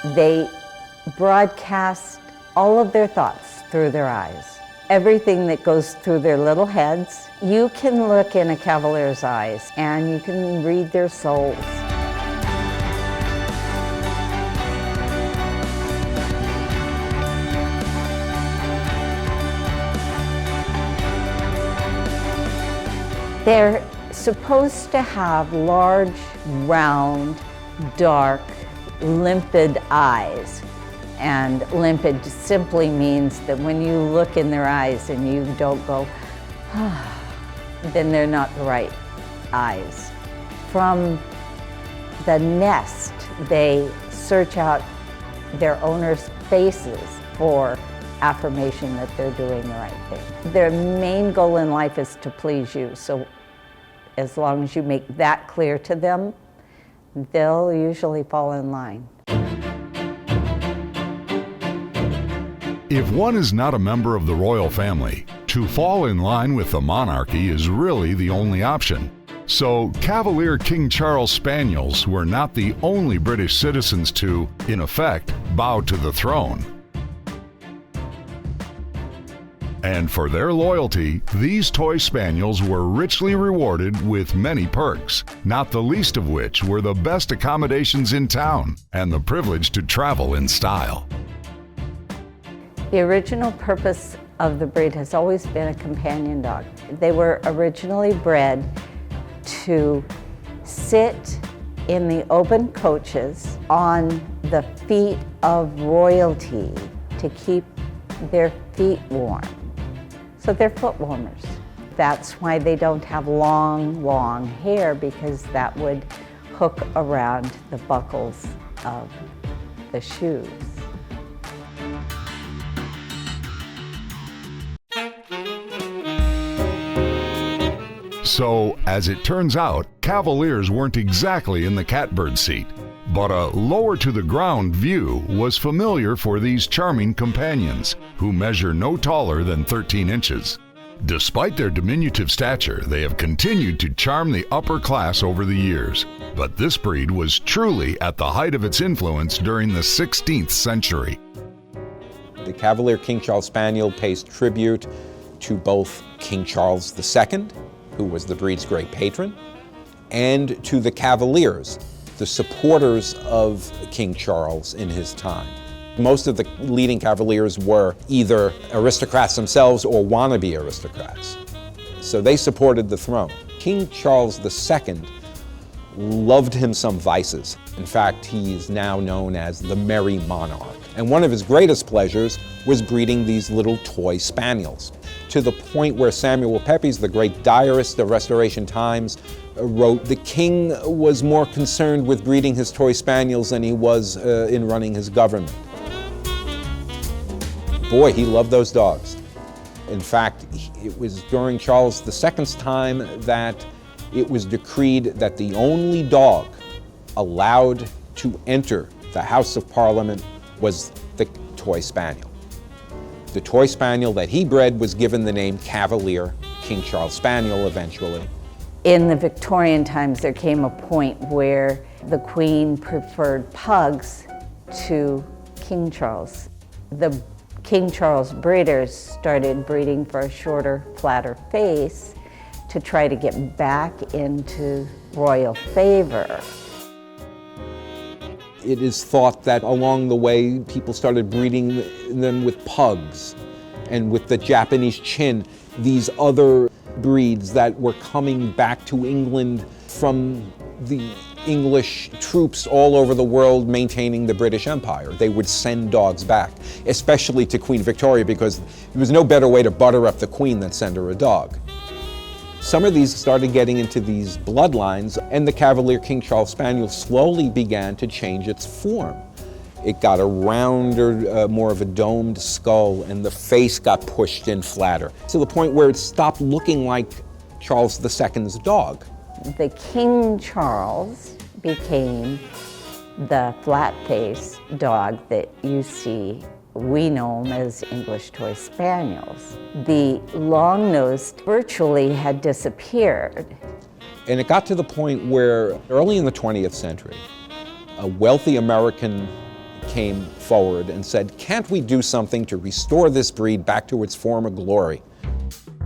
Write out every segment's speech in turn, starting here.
They broadcast all of their thoughts through their eyes. Everything that goes through their little heads. You can look in a Cavalier's eyes and you can read their souls. They're supposed to have large, round, dark, limpid eyes. And limpid simply means that when you look in their eyes and you don't go, ah, then they're not the right eyes. From the nest, they search out their owners' faces for affirmation that they're doing the right thing. Their main goal in life is to please you, so as long as you make that clear to them, they'll usually fall in line. If one is not a member of the royal family, to fall in line with the monarchy is really the only option. So, Cavalier King Charles Spaniels were not the only British citizens to, in effect, bow to the throne. And for their loyalty, these toy spaniels were richly rewarded with many perks, not the least of which were the best accommodations in town and the privilege to travel in style. The original purpose of the breed has always been a companion dog. They were originally bred to sit in the open coaches on the feet of royalty to keep their feet warm. So they're foot warmers. That's why they don't have long hair, because that would hook around the buckles of the shoes. So, as it turns out, Cavaliers weren't exactly in the catbird seat, but a lower-to-the-ground view was familiar for these charming companions, who measure no taller than 13 inches. Despite their diminutive stature, they have continued to charm the upper class over the years, but this breed was truly at the height of its influence during the 16th century. The Cavalier King Charles Spaniel pays tribute to both King Charles II, who was the breed's great patron, and to the Cavaliers, the supporters of King Charles in his time. Most of the leading Cavaliers were either aristocrats themselves or wannabe aristocrats. So they supported the throne. King Charles II loved him some vices. In fact, he is now known as the Merry Monarch. And one of his greatest pleasures was breeding these little toy spaniels, to the point where Samuel Pepys, the great diarist of Restoration times, wrote, "The king was more concerned with breeding his toy spaniels than he was in running his government." Boy, he loved those dogs. In fact, it was during Charles II's time that it was decreed that the only dog allowed to enter the House of Parliament was the toy spaniel. The toy spaniel that he bred was given the name Cavalier, King Charles Spaniel eventually. In the Victorian times, there came a point where the Queen preferred pugs to King Charles. The King Charles breeders started breeding for a shorter, flatter face to try to get back into royal favor. It is thought that along the way, people started breeding them with pugs and with the Japanese chin, these other breeds that were coming back to England from the English troops all over the world maintaining the British Empire. They would send dogs back, especially to Queen Victoria, because there was no better way to butter up the Queen than send her a dog. Some of these started getting into these bloodlines, and the Cavalier King Charles Spaniel slowly began to change its form. It got a rounder, more of a domed skull, and the face got pushed in flatter, to the point where it stopped looking like Charles II's dog. The King Charles became the flat-faced dog that you see. We know them as English Toy Spaniels. The long-nosed virtually had disappeared. And it got to the point where early in the 20th century, a wealthy American came forward and said, "Can't we do something to restore this breed back to its former glory?"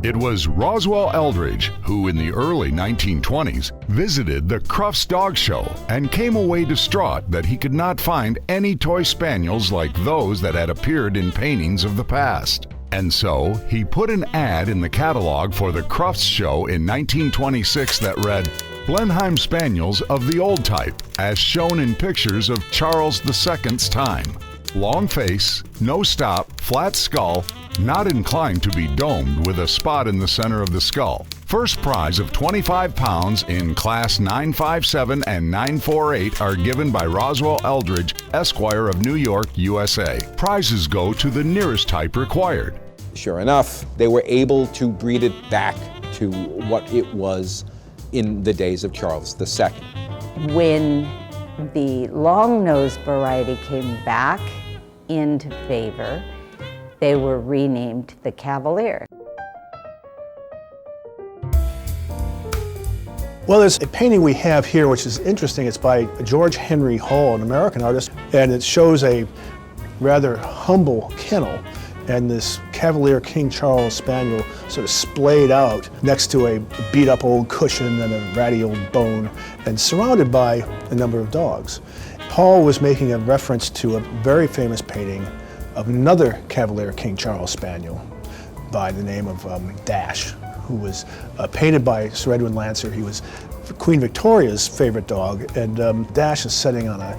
It was Roswell Eldridge who, in the early 1920s, visited the Crufts Dog Show and came away distraught that he could not find any toy spaniels like those that had appeared in paintings of the past. And so, he put an ad in the catalog for the Crufts Show in 1926 that read, "Blenheim Spaniels of the old type, as shown in pictures of Charles II's time. Long face, no stop, flat skull, not inclined to be domed with a spot in the center of the skull. First prize of 25 pounds in Class 957 and 948 are given by Roswell Eldridge, Esquire of New York, USA. Prizes go to the nearest type required." Sure enough, they were able to breed it back to what it was in the days of Charles II. When the long-nosed variety came back into favor, they were renamed the Cavalier. Well, there's a painting we have here which is interesting. It's by George Henry Hall, an American artist, and it shows a rather humble kennel and this Cavalier King Charles Spaniel sort of splayed out next to a beat-up old cushion and a ratty old bone and surrounded by a number of dogs. Hall was making a reference to a very famous painting of another Cavalier King Charles Spaniel by the name of Dash, who was painted by Sir Edwin Lancer. He was Queen Victoria's favorite dog, and Dash is sitting on a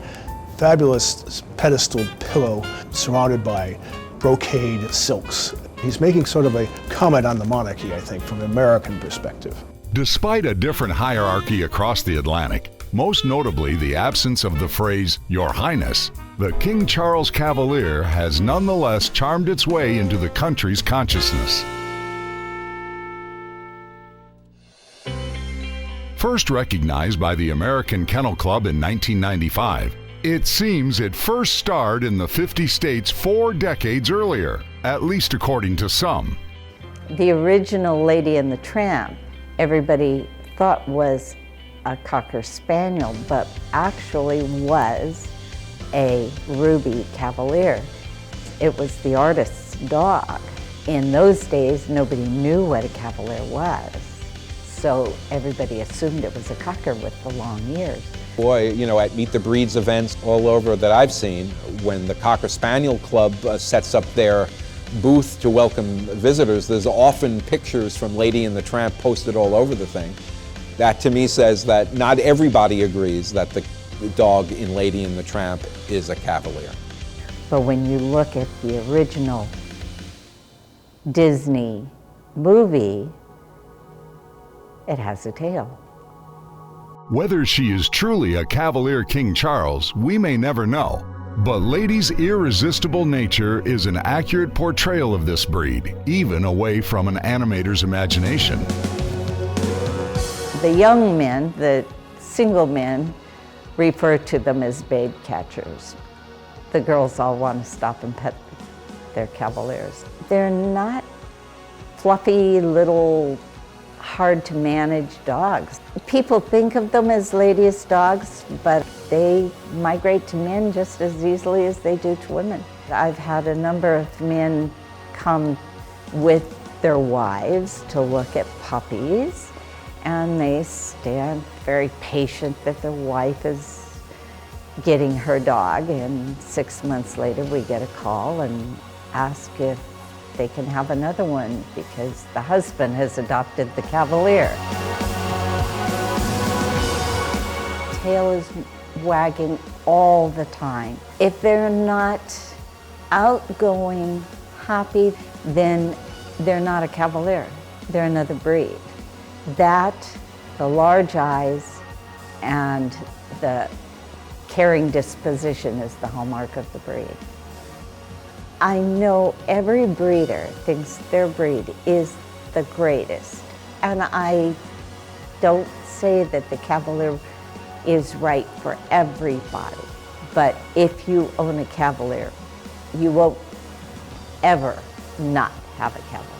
fabulous pedestal pillow surrounded by brocade silks. He's making sort of a comment on the monarchy, I think, from an American perspective. Despite a different hierarchy across the Atlantic, most notably the absence of the phrase, "Your Highness," the King Charles Cavalier has nonetheless charmed its way into the country's consciousness. First recognized by the American Kennel Club in 1995, it seems it first starred in the 50 states 4 decades earlier, at least according to some. The original Lady and the Tramp, everybody thought was a Cocker Spaniel, but actually was a Ruby Cavalier. It was the artist's dog. In those days, nobody knew what a Cavalier was, so everybody assumed it was a Cocker with the long ears. Boy, you know, at Meet the Breeds events all over that I've seen, when the Cocker Spaniel Club sets up their booth to welcome visitors, there's often pictures from Lady and the Tramp posted all over the thing. That to me says that not everybody agrees that the dog in Lady and the Tramp is a Cavalier. But when you look at the original Disney movie, it has a tail. Whether she is truly a Cavalier King Charles, we may never know. But Lady's irresistible nature is an accurate portrayal of this breed, even away from an animator's imagination. The young men, the single men, refer to them as babe catchers. The girls all want to stop and pet their Cavaliers. They're not fluffy little hard to manage dogs. People think of them as ladies' dogs, but they migrate to men just as easily as they do to women. I've had a number of men come with their wives to look at puppies, and they stand very patient that their wife is getting her dog, and 6 months later we get a call and ask if they can have another one because the husband has adopted the Cavalier. Tail is wagging all the time. If they're not outgoing, happy, then they're not a Cavalier. They're another breed. That, the large eyes, and the caring disposition is the hallmark of the breed. I know every breeder thinks their breed is the greatest, and I don't say that the Cavalier is right for everybody, but if you own a Cavalier, you won't ever not have a Cavalier.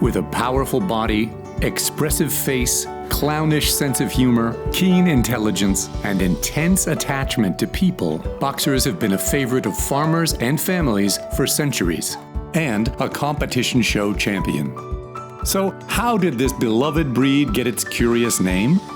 With a powerful body, expressive face, clownish sense of humor, keen intelligence, and intense attachment to people, boxers have been a favorite of farmers and families for centuries, and a competition show champion. So, how did this beloved breed get its curious name?